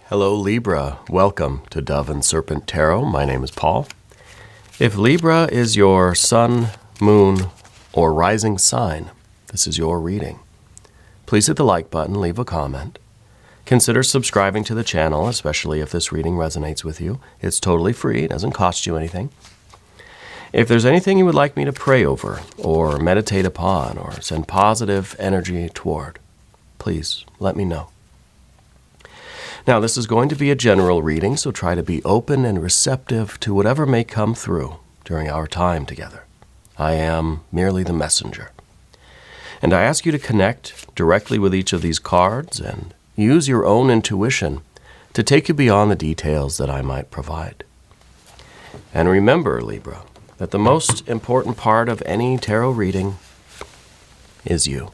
Hello Libra, welcome to Dove and Serpent Tarot. My name is Paul. If Libra is your sun, moon, or rising sign, this is your reading. Please hit the like button, leave a comment. Consider subscribing to the channel, especially if this reading resonates with you. It's totally free, it doesn't cost you anything. If there's anything you would like me to pray over, or meditate upon, or send positive energy toward, please let me know. Now, this is going to be a general reading, so try to be open and receptive to whatever may come through during our time together. I am merely the messenger. And I ask you to connect directly with each of these cards and use your own intuition to take you beyond the details that I might provide. And remember, Libra, that the most important part of any tarot reading is you.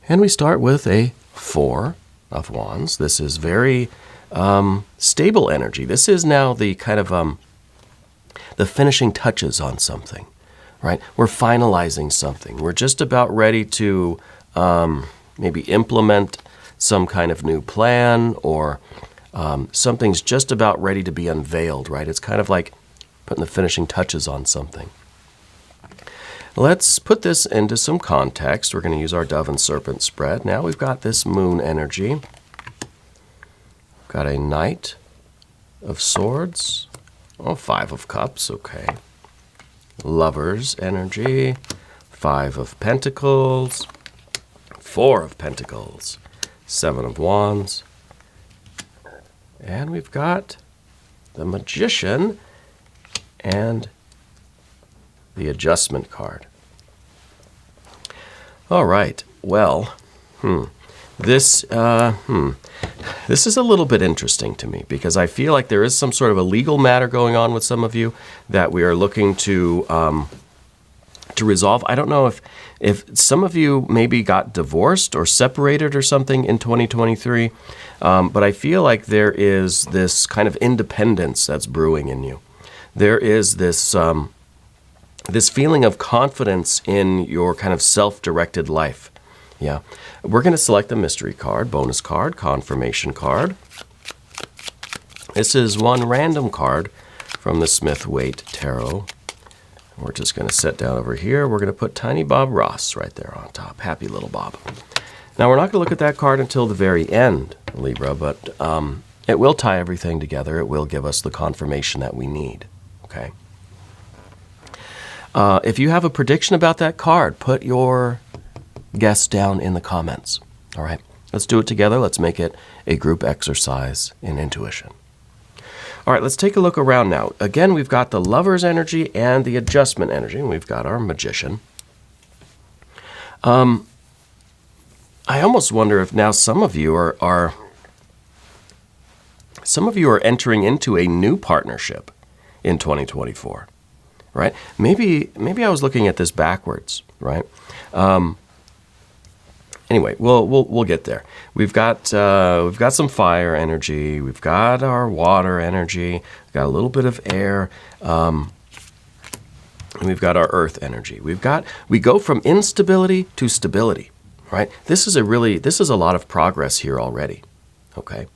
And we start with a 4 of Wands. This is very stable energy. This is now the kind of the finishing touches on something, right? We're finalizing something. We're just about ready to maybe implement some kind of new plan, or something's just about ready to be unveiled, right? It's kind of like putting the finishing touches on something. Let's put this into some context. We're going to use our Dove and Serpent spread. Now we've got this moon energy. Got a Knight of Swords. Oh, 5 of Cups, okay. Lover's energy. 5 of Pentacles. 4 of Pentacles. 7 of Wands. And we've got the Magician and the Adjustment card. All right, well, this is a little bit interesting to me, because I feel like there is some sort of a legal matter going on with some of you that we are looking to resolve. I don't know if some of you maybe got divorced or separated or something in 2023, but I feel like there is this kind of independence that's brewing in you. There is this this feeling of confidence in your kind of self-directed life. Yeah. We're going to select the mystery card, bonus card, confirmation card. This is one random card from the Smith-Waite Tarot. We're just going to sit down over here. We're going to put Tiny Bob Ross right there on top. Happy little Bob. Now, we're not going to look at that card until the very end, Libra, but it will tie everything together. It will give us the confirmation that we need. Okay. If you have a prediction about that card, put your guess down in the comments. All right, let's do it together. Let's make it a group exercise in intuition. All right, let's take a look around now. Again, we've got the Lover's energy and the Adjustment energy, and we've got our Magician. I almost wonder if now some of you are entering into a new partnership in 2024. Right? Maybe I was looking at this backwards, right? Anyway, we'll get there. We've got some fire energy. We've got our water energy. We've got a little bit of air. And we've got our earth energy. We go from instability to stability, right? This is a lot of progress here already. Okay.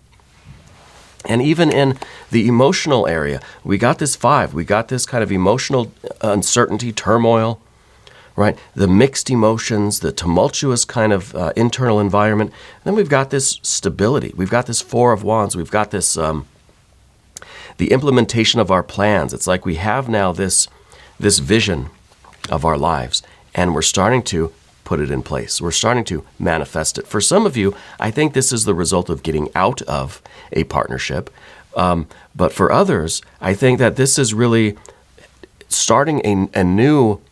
And even in the emotional area, we got this 5. We got this kind of emotional uncertainty, turmoil, right? The mixed emotions, the tumultuous kind of internal environment. And then we've got this stability. We've got this 4 of Wands. We've got this, the implementation of our plans. It's like we have now this vision of our lives, and we're starting to put it in place. We're starting to manifest it. For some of you, I think this is the result of getting out of a partnership. But for others, I think that this is really starting a new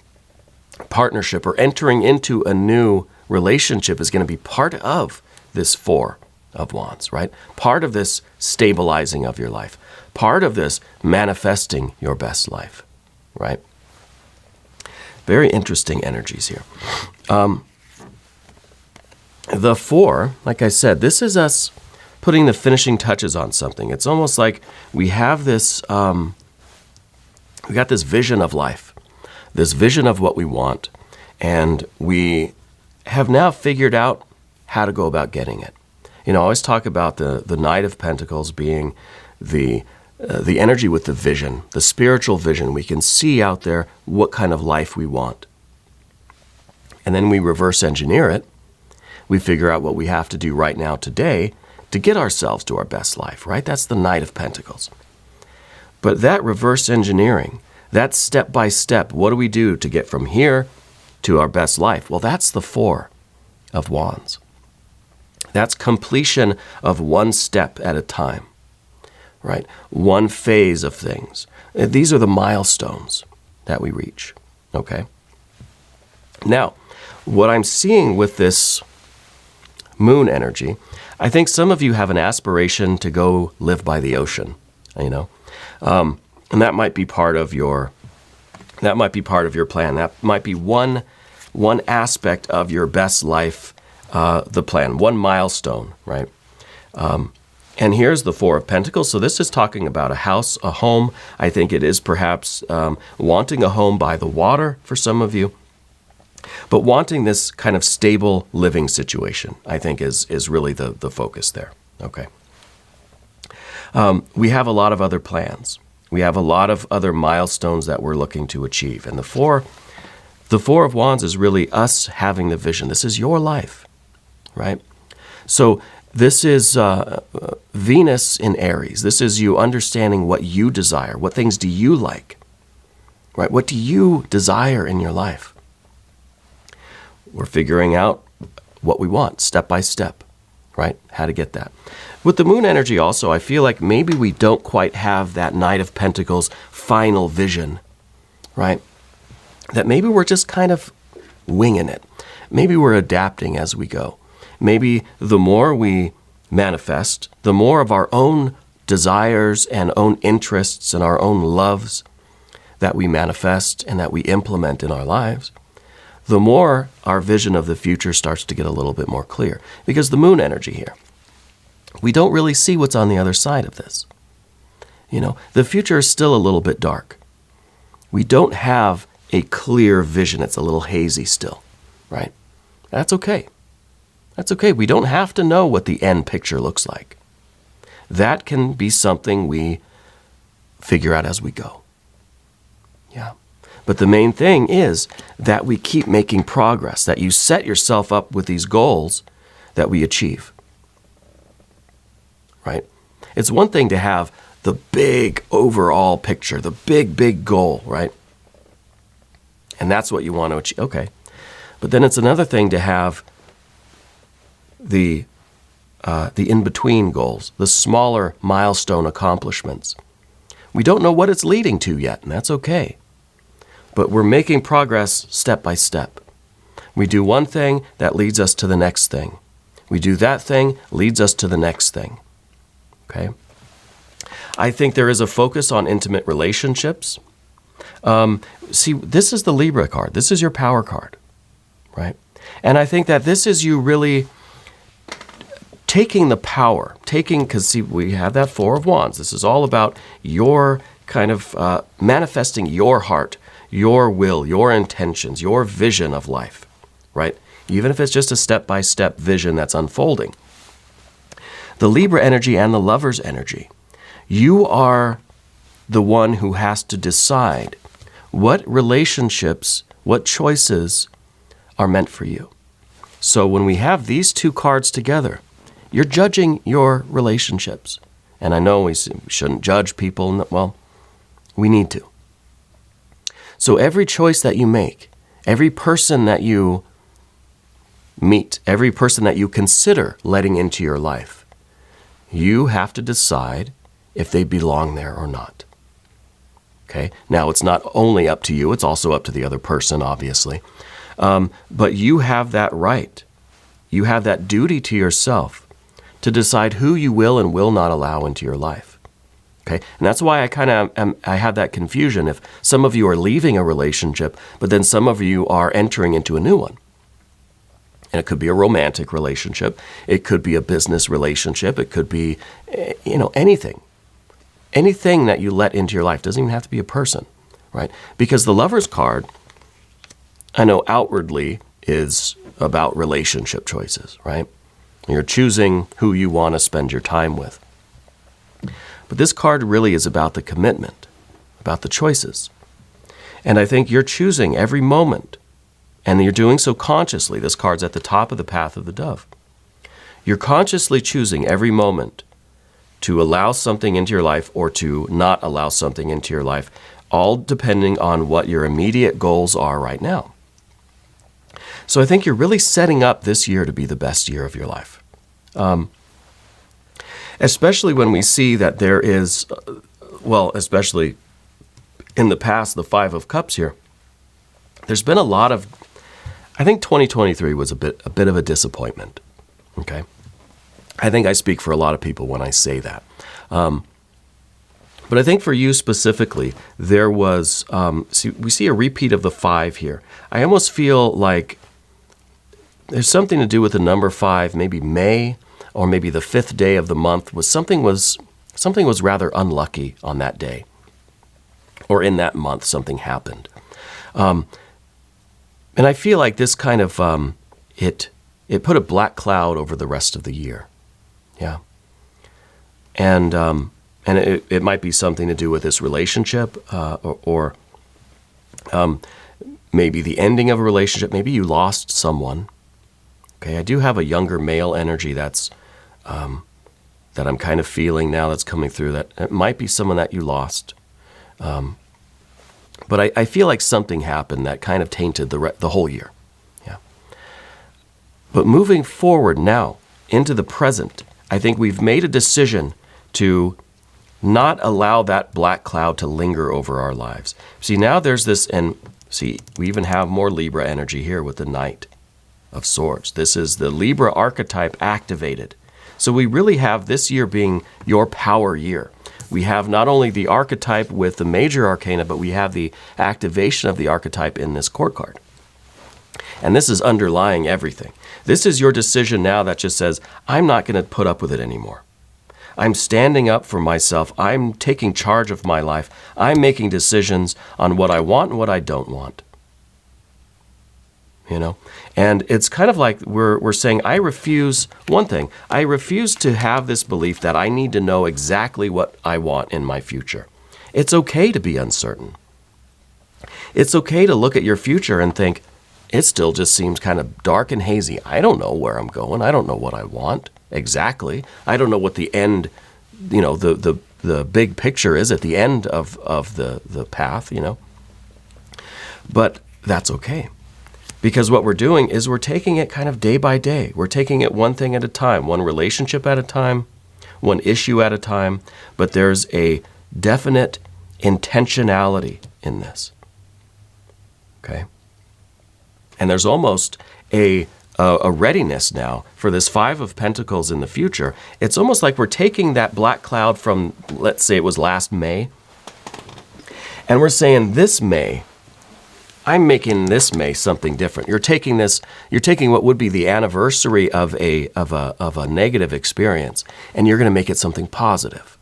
partnership, or entering into a new relationship is going to be part of this 4 of Wands, right? Part of this stabilizing of your life. Part of this manifesting your best life, right? Very interesting energies here. The 4, like I said, this is us putting the finishing touches on something. It's almost like we have this, we got this vision of life, this vision of what we want, and we have now figured out how to go about getting it. I always talk about the Knight of Pentacles being the energy with the vision, the spiritual vision. We can see out there what kind of life we want. And then we reverse engineer it. We figure out what we have to do right now today to get ourselves to our best life, right? That's the Knight of Pentacles. But that reverse engineering, that step by step, what do we do to get from here to our best life? Well, that's the Four of Wands. That's completion of one step at a time, right? One phase of things. These are the milestones that we reach, okay? Now, what I'm seeing with this moon energy, I think some of you have an aspiration to go live by the ocean, and that might be part of your plan. That might be one aspect of your best life, the plan, one milestone, right? And here's the Four of Pentacles. So this is talking about a house, a home. I think it is perhaps wanting a home by the water for some of you. But wanting this kind of stable living situation, I think, is really the focus there, okay? We have a lot of other plans. We have a lot of other milestones that we're looking to achieve. And the Four of Wands is really us having the vision. This is your life, right? So this is Venus in Aries. This is you understanding what you desire. What things do you like, right? What do you desire in your life? We're figuring out what we want step by step, right? How to get that. With the moon energy also, I feel like maybe we don't quite have that Knight of Pentacles final vision, right? That maybe we're just kind of winging it. Maybe we're adapting as we go. Maybe the more we manifest, the more of our own desires and own interests and our own loves that we manifest and that we implement in our lives, the more our vision of the future starts to get a little bit more clear. Because the moon energy here, we don't really see what's on the other side of this. The future is still a little bit dark. We don't have a clear vision. It's a little hazy still, right? That's okay. That's okay. We don't have to know what the end picture looks like. That can be something we figure out as we go. Yeah. But the main thing is that we keep making progress, that you set yourself up with these goals that we achieve, right? It's one thing to have the big overall picture, the big goal, right? And that's what you want to achieve. Okay. But then it's another thing to have the in-between goals, the smaller milestone accomplishments. We don't know what it's leading to yet, and that's okay. But we're making progress step by step. We do one thing, that leads us to the next thing. We do that thing, leads us to the next thing. Okay? I think there is a focus on intimate relationships. See, this is the Libra card. This is your power card, right? And I think that this is you really taking the power, because see, we have that Four of Wands. This is all about your kind of manifesting your heart, your will, your intentions, your vision of life, right? Even if it's just a step-by-step vision that's unfolding. The Libra energy and the Lover's energy, you are the one who has to decide what relationships, what choices are meant for you. So when we have these two cards together, you're judging your relationships. And I know we shouldn't judge people. Well, we need to. So every choice that you make, every person that you meet, every person that you consider letting into your life, you have to decide if they belong there or not. Okay? Now, it's not only up to you, it's also up to the other person, obviously. But you have that right. You have that duty to yourself to decide who you will and will not allow into your life. Okay, and that's why I have that confusion. If some of you are leaving a relationship, but then some of you are entering into a new one. And it could be a romantic relationship. It could be a business relationship. It could be, anything. Anything that you let into your life. Doesn't even have to be a person, right? Because the Lover's card, I know outwardly is about relationship choices, right? You're choosing who you want to spend your time with. But this card really is about the commitment, about the choices. And I think you're choosing every moment, and you're doing so consciously. This card's at the top of the path of the dove. You're consciously choosing every moment to allow something into your life or to not allow something into your life, all depending on what your immediate goals are right now. So I think you're really setting up this year to be the best year of your life. Especially when we see that there is, especially in the past, the Five of Cups here, there's been a lot of, I think 2023 was a bit of a disappointment, okay? I think I speak for a lot of people when I say that. But I think for you specifically, there was, we see a repeat of the 5 here. I almost feel like there's something to do with the number 5, maybe May, or maybe the 5th day of the month, something was rather unlucky on that day. Or in that month, something happened. And I feel like this kind of, it put a black cloud over the rest of the year. Yeah. And it might be something to do with this relationship, or maybe the ending of a relationship. Maybe you lost someone. Okay, I do have a younger male energy that I'm kind of feeling now that's coming through. That it might be someone that you lost. But I feel like something happened that kind of tainted the whole year. Yeah. But moving forward now into the present, I think we've made a decision to not allow that black cloud to linger over our lives. See, now there's this, and see, we even have more Libra energy here with the Knight of Swords. This is the Libra archetype activated. So we really have this year being your power year. We have not only the archetype with the major arcana, but we have the activation of the archetype in this court card. And this is underlying everything. This is your decision now that just says, I'm not going to put up with it anymore. I'm standing up for myself. I'm taking charge of my life. I'm making decisions on what I want and what I don't want. You know? And it's kind of like we're saying, I refuse to have this belief that I need to know exactly what I want in my future. It's okay to be uncertain. It's okay to look at your future and think, it still just seems kind of dark and hazy. I don't know where I'm going. I don't know what I want exactly. I don't know what the end, the big picture is at the end of the path, But that's okay. Because what we're doing is we're taking it kind of day by day. We're taking it one thing at a time, one relationship at a time, one issue at a time. But there's a definite intentionality in this. Okay? And there's almost a readiness now for this 5 of Pentacles in the future. It's almost like we're taking that black cloud from, let's say it was last May, and we're saying this May, I'm making this May something different. You're taking what would be the anniversary of a negative experience, and you're going to make it something positive.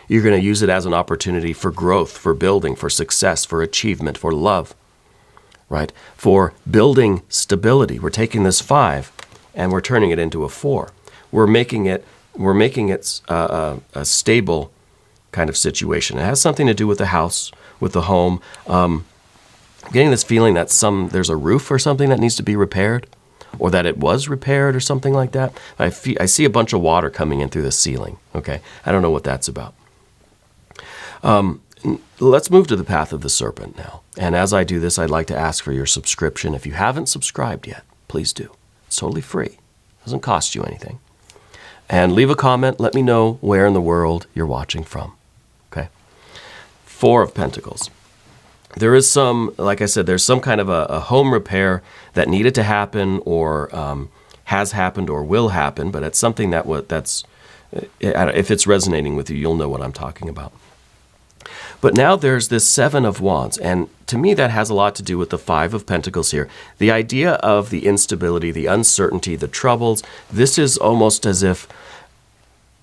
You're going to use it as an opportunity for growth, for building, for success, for achievement, for love. Right? For building stability. We're taking this 5 and we're turning it into a 4. We're making it a stable kind of situation. It has something to do with the house, with the home. I'm getting this feeling that there's a roof or something that needs to be repaired, or that it was repaired or something like that. I see a bunch of water coming in through the ceiling. Okay, I don't know what that's about. Let's move to the path of the serpent now. And as I do this, I'd like to ask for your subscription. If you haven't subscribed yet, please do. It's totally free. It doesn't cost you anything. And leave a comment. Let me know where in the world you're watching from. Okay? 4 of Pentacles. There is like I said, there's some kind of a home repair that needed to happen, or has happened, or will happen. But it's something that's, if it's resonating with you, you'll know what I'm talking about. But now there's this 7 of Wands, and to me that has a lot to do with the 5 of Pentacles here. The idea of the instability, the uncertainty, the troubles, this is almost as if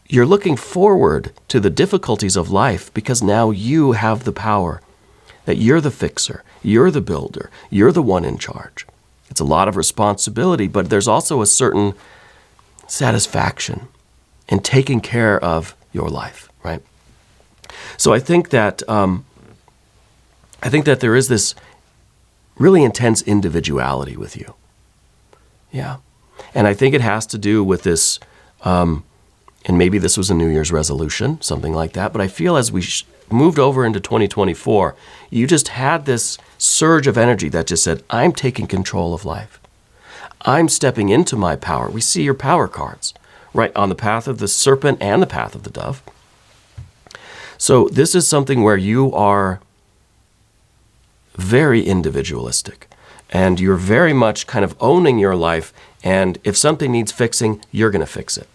you're looking forward to the difficulties of life because now you have the power, that you're the fixer, you're the builder, you're the one in charge. It's a lot of responsibility, but there's also a certain satisfaction in taking care of your life, right? So I think that there is this really intense individuality with you. Yeah. And I think it has to do with this, and maybe this was a New Year's resolution, something like that, but I feel as we moved over into 2024, you just had this surge of energy that just said, I'm taking control of life. I'm stepping into my power. We see your power cards, right, on the path of the serpent and the path of the dove. So this is something where you are very individualistic, and you're very much kind of owning your life, and if something needs fixing, you're going to fix it.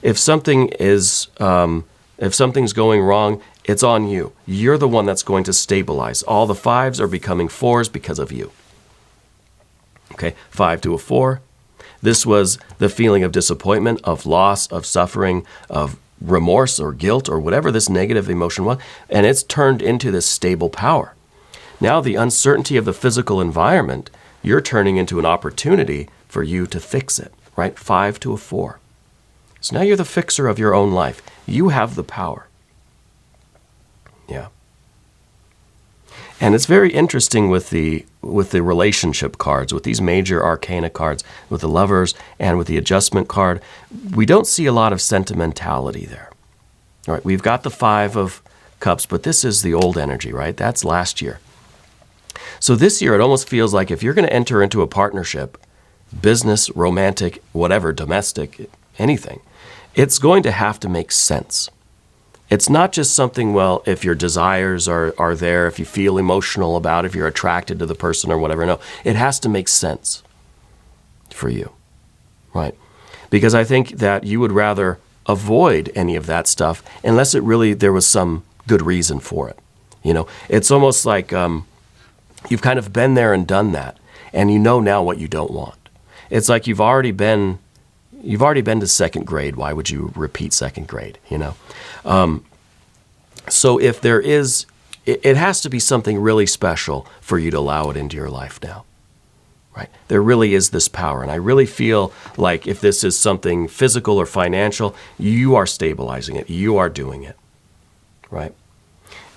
If something's going wrong, it's on you. You're the one that's going to stabilize. All the 5s are becoming 4s because of you. Okay, 5 to a 4. This was the feeling of disappointment, of loss, of suffering, of remorse or guilt or whatever this negative emotion was, and it's turned into this stable power. Now the uncertainty of the physical environment, you're turning into an opportunity for you to fix it, right? 5 to a 4. So now you're the fixer of your own life. You have the power. Yeah. And it's very interesting with the relationship cards, with these major arcana cards, with the lovers and with the adjustment card. We don't see a lot of sentimentality there. All right, we've got the 5 of cups, but this is the old energy, right? That's last year. So this year, it almost feels like if you're going to enter into a partnership, business, romantic, whatever, domestic, anything, it's going to have to make sense. It's not just something, well, if your desires are there, if you feel emotional about it, if you're attracted to the person or whatever. No, it has to make sense for you, right? Because I think that you would rather avoid any of that stuff unless there was some good reason for it. You know, it's almost like you've kind of been there and done that, and you know now what you don't want. It's like you've already been to second grade. Why would you repeat second grade, you know? So if there is, it has to be something really special for you to allow it into your life now, right? There really is this power. And I really feel like if this is something physical or financial, you are stabilizing it. You are doing it, right?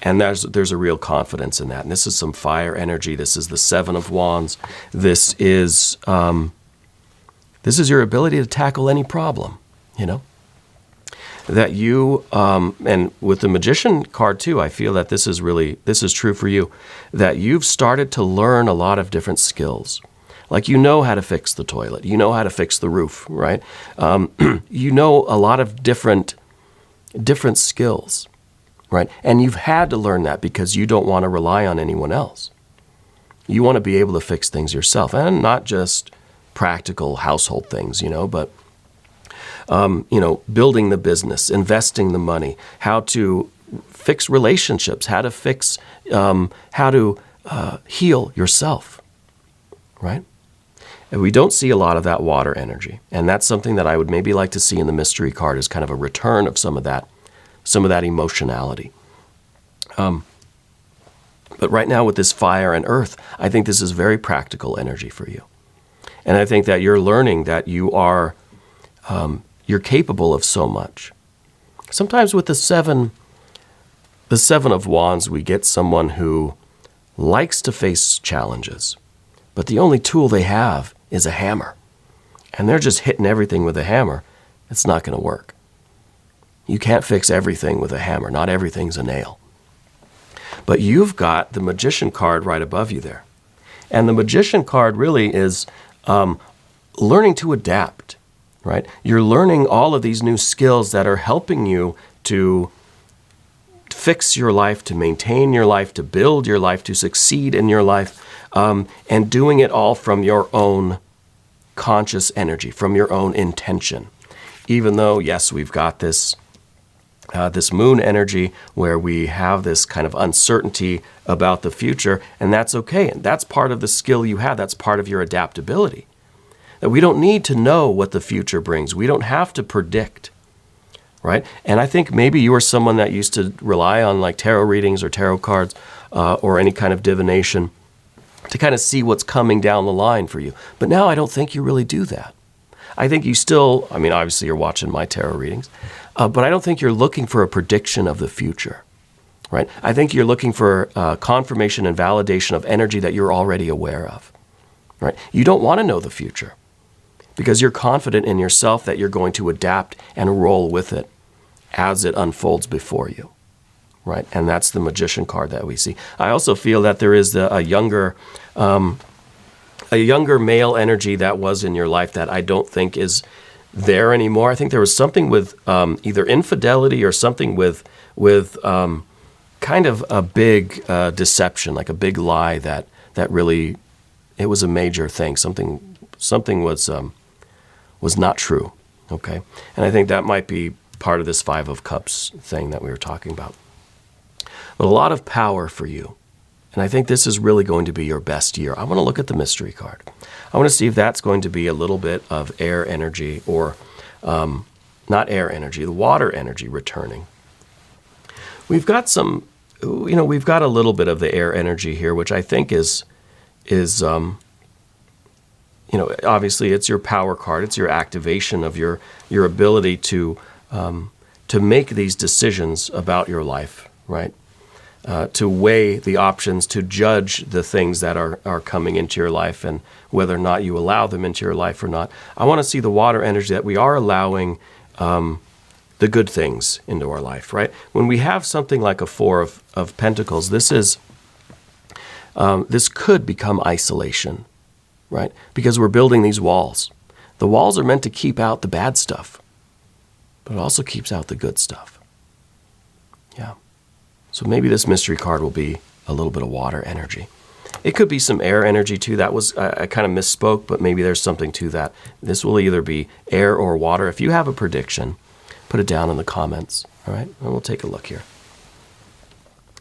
And there's a real confidence in that. And this is some fire energy. This is the 7 of Wands. This is your ability to tackle any problem, you know? That you, and with the Magician card too, I feel that this is true for you, that you've started to learn a lot of different skills. Like you know how to fix the toilet, you know how to fix the roof, right? You know a lot of different skills, right? And you've had to learn that because you don't want to rely on anyone else. You want to be able to fix things yourself, and not just practical household things, you know, but building the business, investing the money, how to fix relationships, how to heal yourself, right? And we don't see a lot of that water energy, and that's something that I would maybe like to see in the mystery card as kind of a return of some of that emotionality. But right now with this fire and earth, I think this is very practical energy for you. And I think that you're learning that you're capable of so much. Sometimes with the 7 of Wands, we get someone who likes to face challenges, but the only tool they have is a hammer. And they're just hitting everything with a hammer. It's not going to work. You can't fix everything with a hammer. Not everything's a nail. But you've got the Magician card right above you there. And the Magician card really is learning to adapt, right? You're learning all of these new skills that are helping you to fix your life, to maintain your life, to build your life, to succeed in your life, and doing it all from your own conscious energy, from your own intention. Even though, yes, we've got this moon energy where we have this kind of uncertainty about the future, and that's okay. And that's part of the skill you have. That's part of your adaptability. That we don't need to know what the future brings. We don't have to predict, right? And I think maybe you are someone that used to rely on like tarot readings or tarot cards or any kind of divination to kind of see what's coming down the line for you. But now I don't think you really do that. I think you still, I mean, obviously you're watching my tarot readings, but I don't think you're looking for a prediction of the future, right? I think you're looking for confirmation and validation of energy that you're already aware of, right? You don't want to know the future because you're confident in yourself that you're going to adapt and roll with it as it unfolds before you, right? And that's the Magician card that we see. I also feel that there is a younger male energy that was in your life that I don't think is there anymore. I think there was something with either infidelity or something with kind of a big deception, like a big lie that really, it was a major thing. Something was not true, okay? And I think that might be part of this Five of Cups thing that we were talking about. But a lot of power for you. And I think this is really going to be your best year. I want to look at the mystery card. I want to see if that's going to be a little bit of air energy or not air energy, the water energy returning. We've got we've got a little bit of the air energy here, which I think is obviously it's your power card. It's your activation of your ability to make these decisions about your life, right? To weigh the options, to judge the things that are coming into your life and whether or not you allow them into your life or not. I want to see the water energy that we are allowing the good things into our life, right? When we have something like a Four of Pentacles, this could become isolation, right? Because we're building these walls. The walls are meant to keep out the bad stuff, but it also keeps out the good stuff. Yeah. So maybe this mystery card will be a little bit of water energy. It could be some air energy too. That was, I kind of misspoke, but maybe there's something to that. This will either be air or water. If you have a prediction, put it down in the comments, all right? And we'll take a look here.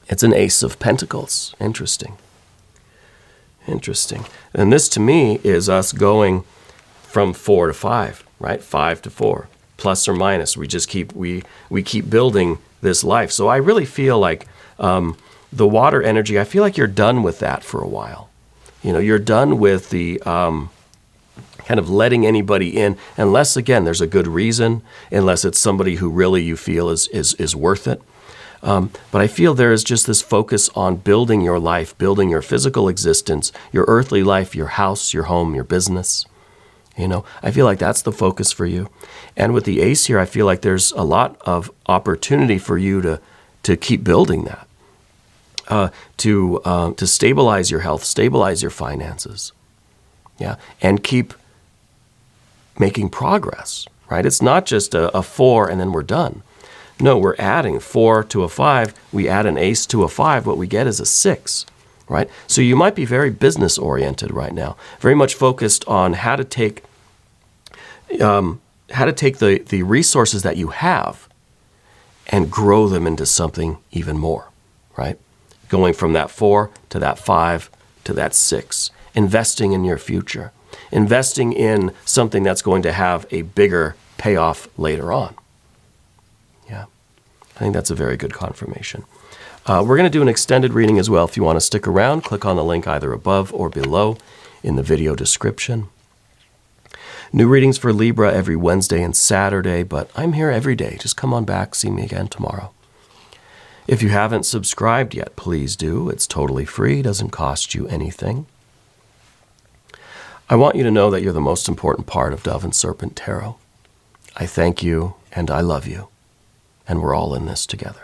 It's an Ace of Pentacles. Interesting. Interesting. And this to me is us going from 4 to 5, right? 5 to 4, plus or minus. We just keep, we keep building this life. So I really feel like the water energy, I feel like you're done with that for a while. You're done with the kind of letting anybody in, unless, again, there's a good reason, unless it's somebody who really you feel is worth it. But I feel there is just this focus on building your life, building your physical existence, your earthly life, your house, your home, your business. I feel like that's the focus for you. And with the Ace here, I feel like there's a lot of opportunity for you to keep building that, to stabilize your health, stabilize your finances, yeah, and keep making progress, right? It's not just a 4 and then we're done. No, we're adding 4 to a 5. We add an Ace to a 5. What we get is a 6. Right? So you might be very business oriented right now, very much focused on how to take the resources that you have and grow them into something even more, right? Going from that 4 to that 5 to that 6, investing in your future, investing in something that's going to have a bigger payoff later on. Yeah, I think that's a very good confirmation. We're going to do an extended reading as well. If you want to stick around, click on the link either above or below in the video description. New readings for Libra every Wednesday and Saturday, but I'm here every day. Just come on back, see me again tomorrow. If you haven't subscribed yet, please do. It's totally free, doesn't cost you anything. I want you to know that you're the most important part of Dove and Serpent Tarot. I thank you and I love you, and we're all in this together.